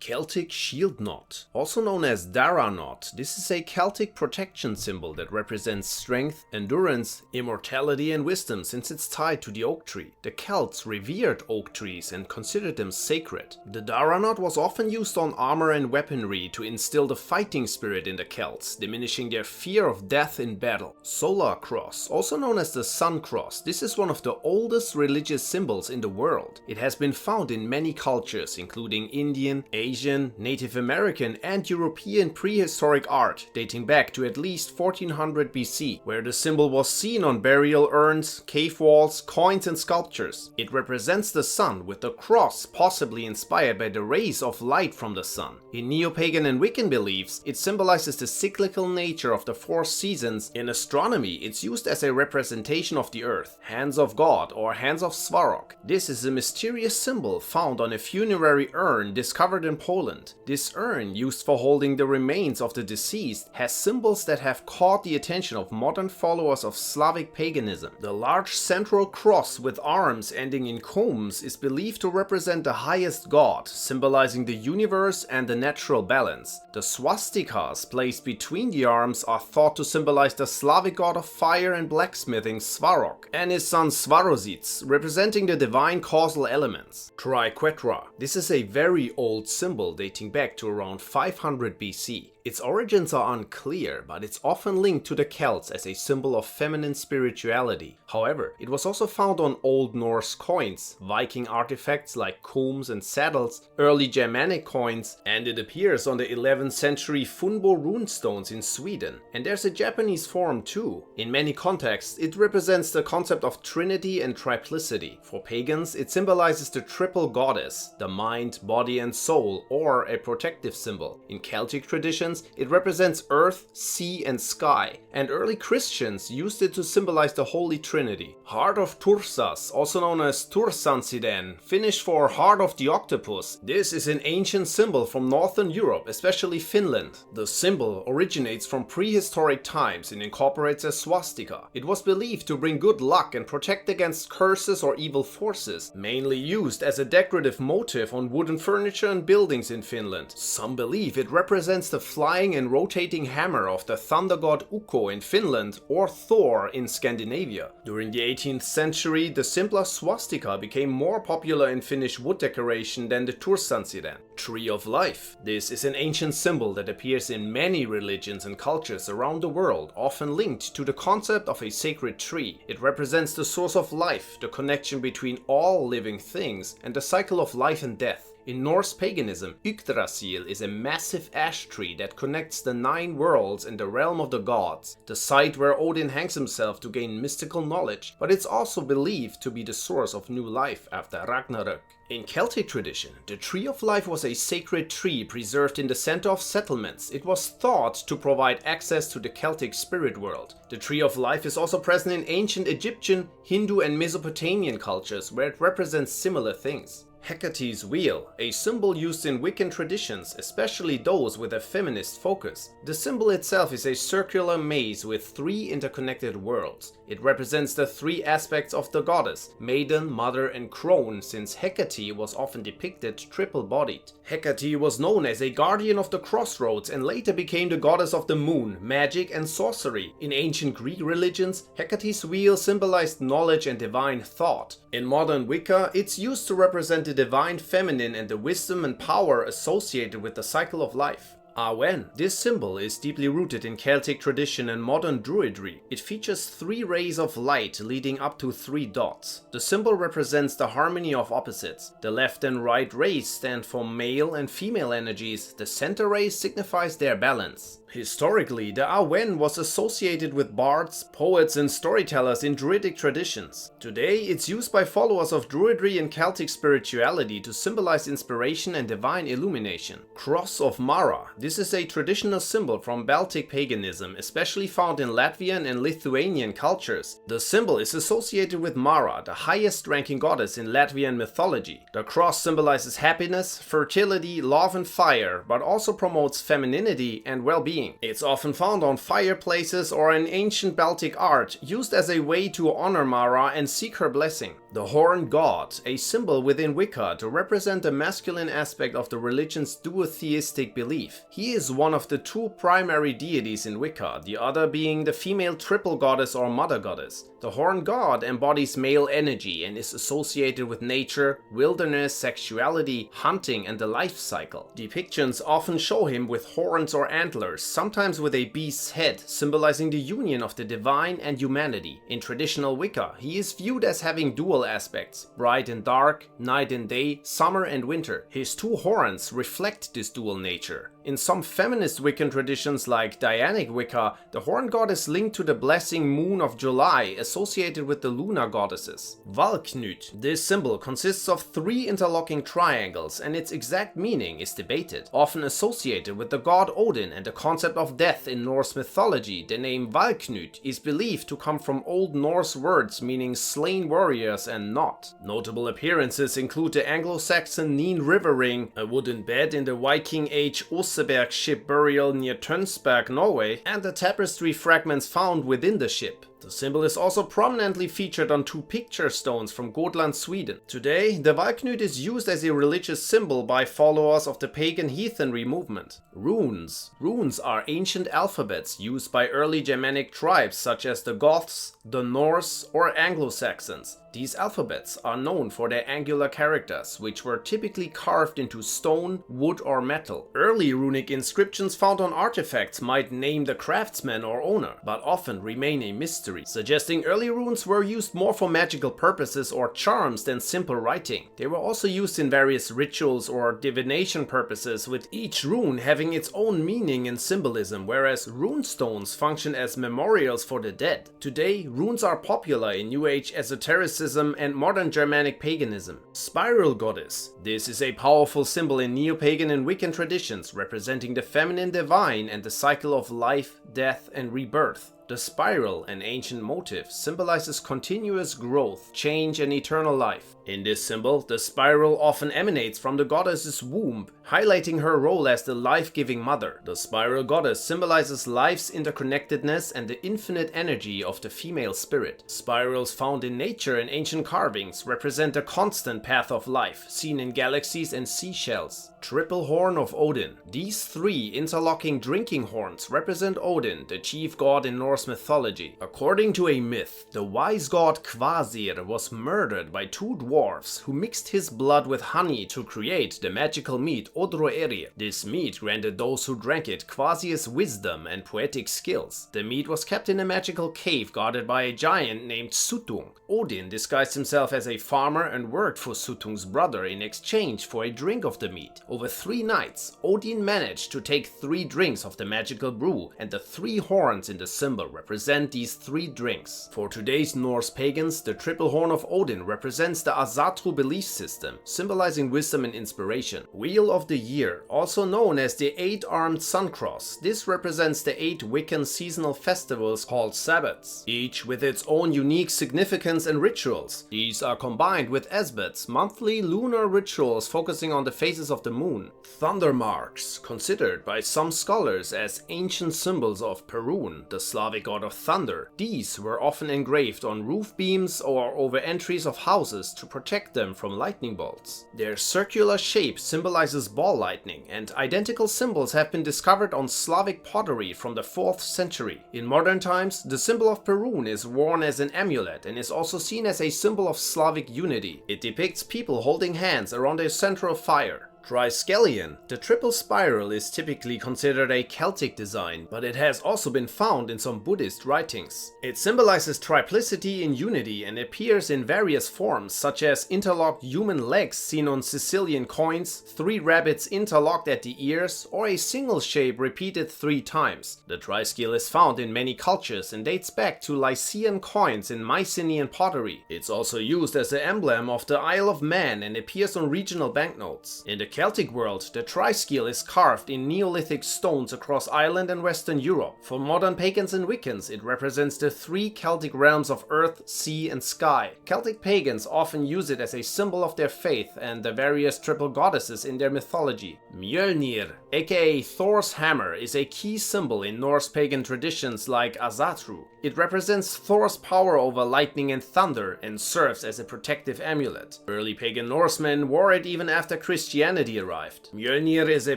Celtic shield knot, also known as Dara knot. This is a Celtic protection symbol that represents strength, endurance, immortality and wisdom since it's tied to the oak tree. The Celts revered oak trees and considered them sacred. The Dara knot was often used on armor and weaponry to instill the fighting spirit in the Celts, diminishing their fear of death in battle. Solar cross, also known as the Sun Cross. This is one of the oldest religious symbols in the world. It has been found in many cultures, including Indian, Asian, Native American and European prehistoric art dating back to at least 1400 BC, where the symbol was seen on burial urns, cave walls, coins and sculptures. It represents the sun with the cross possibly inspired by the rays of light from the sun. In Neo-Pagan and Wiccan beliefs, it symbolizes the cyclical nature of the four seasons. In astronomy, it's used as a representation of the earth, hands of God or hands of Svarog. This is a mysterious symbol found on a funerary urn discovered in Poland. This urn, used for holding the remains of the deceased, has symbols that have caught the attention of modern followers of Slavic paganism. The large central cross with arms ending in combs is believed to represent the highest god, symbolizing the universe and the natural balance. The swastikas placed between the arms are thought to symbolize the Slavic god of fire and blacksmithing Svarog, and his son Svarozits, representing the divine causal elements. Triquetra. This is a very old symbol dating back to around 500 BC. Its origins are unclear, but it's often linked to the Celts as a symbol of feminine spirituality. However, it was also found on Old Norse coins, Viking artifacts like combs and saddles, early Germanic coins, and it appears on the 11th century Funbo runestones in Sweden. And there's a Japanese form too. In many contexts, it represents the concept of trinity and triplicity. For pagans, it symbolizes the triple goddess, the mind, body and soul, or a protective symbol. In Celtic traditions, it represents earth, sea and sky, and early Christians used it to symbolize the Holy Trinity. Heart of Tursas, also known as Tursaansydän, Finnish for Heart of the Octopus. This is an ancient symbol from Northern Europe, especially Finland. The symbol originates from prehistoric times and incorporates a swastika. It was believed to bring good luck and protect against curses or evil forces, mainly used as a decorative motif on wooden furniture and buildings in Finland. Some believe it represents the flying and rotating hammer of the thunder god Ukko in Finland or Thor in Scandinavia. During the 18th century, the simpler swastika became more popular in Finnish wood decoration than the Tursaansydän. Tree of Life. This is an ancient symbol that appears in many religions and cultures around the world, often linked to the concept of a sacred tree. It represents the source of life, the connection between all living things, and the cycle of life and death. In Norse paganism, Yggdrasil is a massive ash tree that connects the 9 worlds and the realm of the gods, the site where Odin hangs himself to gain mystical knowledge, but it's also believed to be the source of new life after Ragnarök. In Celtic tradition, the Tree of Life was a sacred tree preserved in the center of settlements. It was thought to provide access to the Celtic spirit world. The Tree of Life is also present in ancient Egyptian, Hindu and Mesopotamian cultures where it represents similar things. Hecate's wheel, a symbol used in Wiccan traditions, especially those with a feminist focus. The symbol itself is a circular maze with 3 interconnected worlds. It represents the 3 aspects of the goddess, maiden, mother and crone, since Hecate was often depicted triple-bodied. Hecate was known as a guardian of the crossroads and later became the goddess of the moon, magic and sorcery. In ancient Greek religions, Hecate's wheel symbolized knowledge and divine thought. In modern Wicca, it's used to represent the divine feminine and the wisdom and power associated with the cycle of life. Awen. This symbol is deeply rooted in Celtic tradition and modern druidry. It features 3 rays of light leading up to 3 dots. The symbol represents the harmony of opposites. The left and right rays stand for male and female energies. The center ray signifies their balance. Historically, the Awen was associated with bards, poets and storytellers in Druidic traditions. Today, it's used by followers of Druidry and Celtic spirituality to symbolize inspiration and divine illumination. Cross of Māra. This is a traditional symbol from Baltic paganism, especially found in Latvian and Lithuanian cultures. The symbol is associated with Māra, the highest ranking goddess in Latvian mythology. The cross symbolizes happiness, fertility, love and fire, but also promotes femininity and well-being. being. It's often found on fireplaces or in ancient Baltic art, used as a way to honor Māra and seek her blessing. The Horned God, a symbol within Wicca to represent the masculine aspect of the religion's duotheistic belief. He is one of the two primary deities in Wicca, the other being the female triple goddess or mother goddess. The Horned God embodies male energy and is associated with nature, wilderness, sexuality, hunting, and the life cycle. Depictions often show him with horns or antlers, sometimes with a beast's head, symbolizing the union of the divine and humanity. In traditional Wicca, he is viewed as having dual aspects, bright and dark, night and day, summer and winter. His two horns reflect this dual nature. In some feminist Wiccan traditions like Dianic Wicca, the Horned God is linked to the blessing moon of July associated with the lunar goddesses. Valknut. This symbol consists of 3 interlocking triangles and its exact meaning is debated. Often associated with the god Odin and the concept of death in Norse mythology, the name Valknut is believed to come from Old Norse words meaning slain warriors and not. Notable appearances include the Anglo-Saxon Neen River Ring, a wooden bed in the Viking Age Oseberg ship burial near Tønsberg, Norway, and the tapestry fragments found within the ship. The symbol is also prominently featured on 2 picture stones from Gotland, Sweden. Today, the Valknut is used as a religious symbol by followers of the pagan heathenry movement. Runes. Runes are ancient alphabets used by early Germanic tribes such as the Goths, the Norse, or Anglo-Saxons. These alphabets are known for their angular characters, which were typically carved into stone, wood, or metal. Early runic inscriptions found on artifacts might name the craftsman or owner, but often remain a mystery, suggesting early runes were used more for magical purposes or charms than simple writing. They were also used in various rituals or divination purposes, with each rune having its own meaning and symbolism, whereas rune stones function as memorials for the dead. Today, runes are popular in New Age esotericism and modern Germanic paganism. Spiral Goddess. This is a powerful symbol in neo-pagan and Wiccan traditions, representing the feminine divine and the cycle of life, death, and rebirth. The spiral, an ancient motif, symbolizes continuous growth, change, and eternal life. In this symbol, the spiral often emanates from the goddess's womb, highlighting her role as the life-giving mother. The spiral goddess symbolizes life's interconnectedness and the infinite energy of the female spirit. Spirals found in nature and ancient carvings represent a constant path of life, seen in galaxies and seashells. Triple Horn of Odin. These 3 interlocking drinking horns represent Odin, the chief god in Norse mythology. According to a myth, the wise god Kvasir was murdered by 2 dwarves who mixed his blood with honey to create the magical mead Odroerir. This mead granted those who drank it Kvasir's wisdom and poetic skills. The mead was kept in a magical cave guarded by a giant named Suttung. Odin disguised himself as a farmer and worked for Suttung's brother in exchange for a drink of the mead. Over 3 nights, Odin managed to take 3 drinks of the magical brew, and the 3 horns in the symbol represent these 3 drinks. For today's Norse pagans, the triple horn of Odin represents the Asatru belief system, symbolizing wisdom and inspiration. Wheel of the Year, also known as the 8-armed Sun Cross. This represents the 8 Wiccan seasonal festivals called Sabbats, each with its own unique significance and rituals. These are combined with Esbats, monthly lunar rituals focusing on the phases of the moon. Thundermarks, considered by some scholars as ancient symbols of Perun, the Slavic god of thunder. These were often engraved on roof beams or over entries of houses to protect them from lightning bolts. Their circular shape symbolizes ball lightning, and identical symbols have been discovered on Slavic pottery from the 4th century. In modern times, the symbol of Perun is worn as an amulet and is also seen as a symbol of Slavic unity. It depicts people holding hands around a central fire. Triskelion. The triple spiral is typically considered a Celtic design, but it has also been found in some Buddhist writings. It symbolizes triplicity in unity and appears in various forms, such as interlocked human legs seen on Sicilian coins, 3 rabbits interlocked at the ears, or a single shape repeated 3 times. The triskele is found in many cultures and dates back to Lycian coins in Mycenaean pottery. It's also used as the emblem of the Isle of Man and appears on regional banknotes. In the Celtic world, the Triskelion is carved in Neolithic stones across Ireland and Western Europe. For modern pagans and Wiccans, it represents the three Celtic realms of earth, sea and sky. Celtic pagans often use it as a symbol of their faith and the various triple goddesses in their mythology. Mjölnir, aka Thor's hammer, is a key symbol in Norse pagan traditions like Asatru. It represents Thor's power over lightning and thunder and serves as a protective amulet. Early pagan Norsemen wore it even after Christianity arrived. Mjölnir is a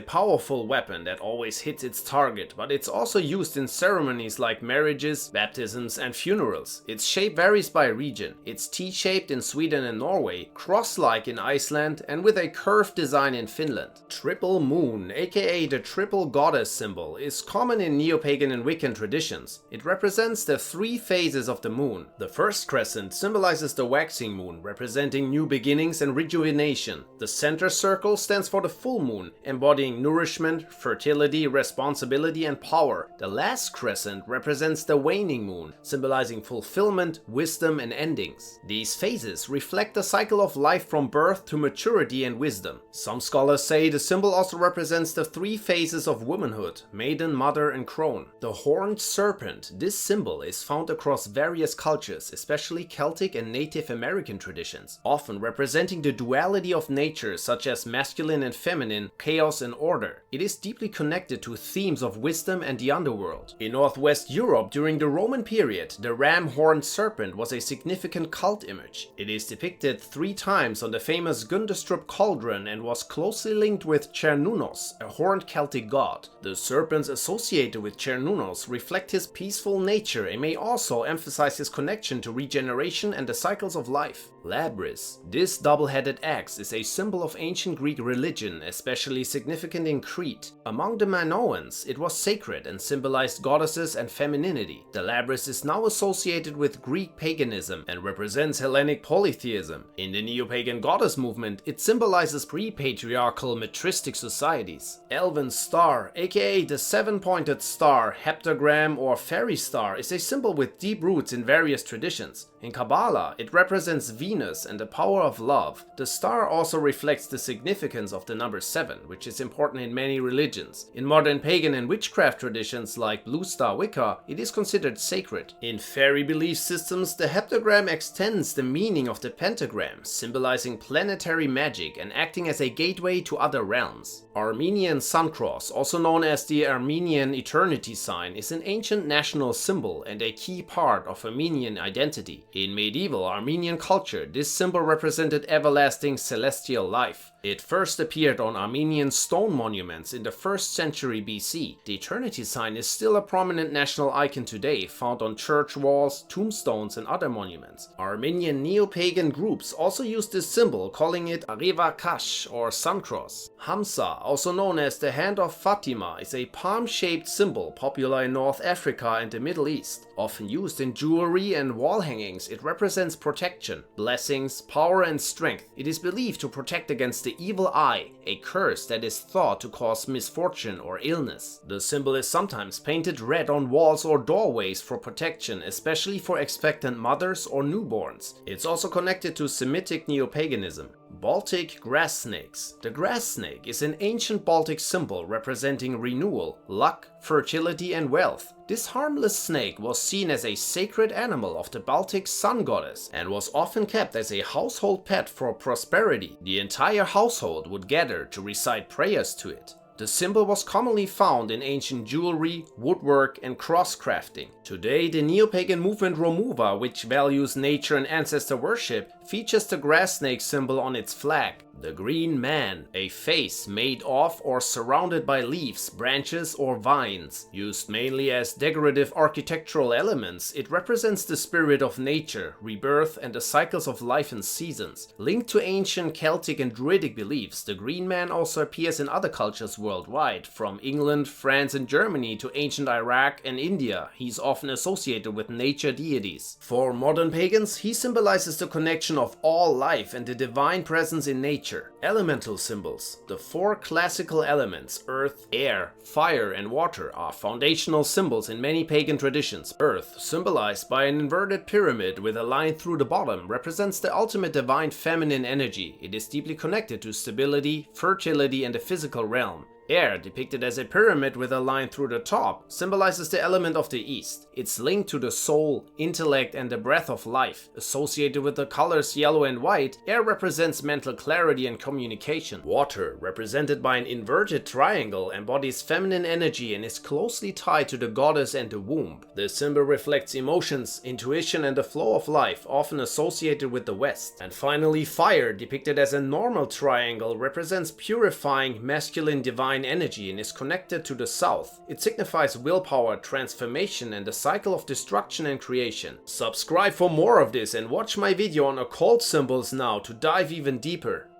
powerful weapon that always hits its target, but it's also used in ceremonies like marriages, baptisms and funerals. Its shape varies by region. It's T-shaped in Sweden and Norway, cross-like in Iceland and with a curved design in Finland. Triple moon, aka the triple goddess symbol, is common in neo-pagan and Wiccan traditions. It represents the three phases of the moon. The first crescent symbolizes the waxing moon, representing new beginnings and rejuvenation. The center circle stands for the full moon, embodying nourishment, fertility, responsibility and power. The last crescent represents the waning moon, symbolizing fulfillment, wisdom and endings. These phases reflect the cycle of life from birth to maturity and wisdom. Some scholars say the symbol also represents the three phases of womanhood: maiden, mother and crone. The Horned Serpent, this symbol is found across various cultures, especially Celtic and Native American traditions, often representing the duality of nature such as masculine and feminine, chaos and order. It is deeply connected to themes of wisdom and the underworld. In Northwest Europe during the Roman period, the ram horned serpent was a significant cult image. It is depicted 3 times on the famous Gundestrup cauldron and was closely linked with Cernunnos, a horned Celtic god. The serpents associated with Cernunnos reflect his peaceful nature and may also emphasize his connection to regeneration and the cycles of life. Labrys. This double-headed axe is a symbol of ancient Greek religion, especially significant in Crete. Among the Minoans, it was sacred and symbolized goddesses and femininity. The Labrys is now associated with Greek paganism and represents Hellenic polytheism. In the neo-pagan goddess movement, it symbolizes pre-patriarchal matristic societies. Elven star, aka the 7-pointed star, heptagram or fairy star, is a symbol with deep roots in various traditions. In Kabbalah, it represents Venus and the power of love. The star also reflects the significance of the number 7, which is important in many religions. In modern pagan and witchcraft traditions like Blue Star Wicca, it is considered sacred. In fairy belief systems, the heptagram extends the meaning of the pentagram, symbolizing planetary magic and acting as a gateway to other realms. Armenian Sun Cross, also known as the Armenian Eternity Sign, is an ancient national symbol and a key part of Armenian identity. In medieval Armenian culture, this symbol represented everlasting celestial life. It first appeared on Armenian stone monuments in the 1st century BC. The Eternity Sign is still a prominent national icon today, found on church walls, tombstones and other monuments. Armenian neo-pagan groups also use this symbol, calling it Areva Kash or Sun Cross. Hamsa, also known as the Hand of Fatima, is a palm-shaped symbol popular in North Africa and the Middle East. Often used in jewelry and wall hangings, it represents protection, blessings, power and strength. It is believed to protect against the evil eye, a curse that is thought to cause misfortune or illness. The symbol is sometimes painted red on walls or doorways for protection, especially for expectant mothers or newborns. It's also connected to Semitic neo-paganism. Baltic grass snakes. The grass snake is an ancient Baltic symbol representing renewal, luck, fertility and wealth. This harmless snake was seen as a sacred animal of the Baltic sun goddess and was often kept as a household pet for prosperity. The entire household would gather to recite prayers to it. The symbol was commonly found in ancient jewelry, woodwork and cross crafting. Today, the neo-pagan movement Romuva, which values nature and ancestor worship, features the grass snake symbol on its flag. The Green Man, a face made of or surrounded by leaves, branches or vines. Used mainly as decorative architectural elements, it represents the spirit of nature, rebirth and the cycles of life and seasons. Linked to ancient Celtic and Druidic beliefs, the Green Man also appears in other cultures worldwide, from England, France and Germany to ancient Iraq and India. He's often associated with nature deities. For modern pagans, he symbolizes the connection of all life and the divine presence in nature. Elemental symbols. The four classical elements, earth, air, fire, and water, are foundational symbols in many pagan traditions. Earth, symbolized by an inverted pyramid with a line through the bottom, represents the ultimate divine feminine energy. It is deeply connected to stability, fertility, and the physical realm. Air, depicted as a pyramid with a line through the top, symbolizes the element of the east. It's linked to the soul, intellect, and the breath of life. Associated with the colors yellow and white, air represents mental clarity and communication. Water, represented by an inverted triangle, embodies feminine energy and is closely tied to the goddess and the womb. The symbol reflects emotions, intuition, and the flow of life, often associated with the west. And finally, fire, depicted as a normal triangle, represents purifying, masculine, divine energy and is connected to the south. It signifies willpower, transformation, and the cycle of destruction and creation. Subscribe for more of this and watch my video on occult symbols now to dive even deeper.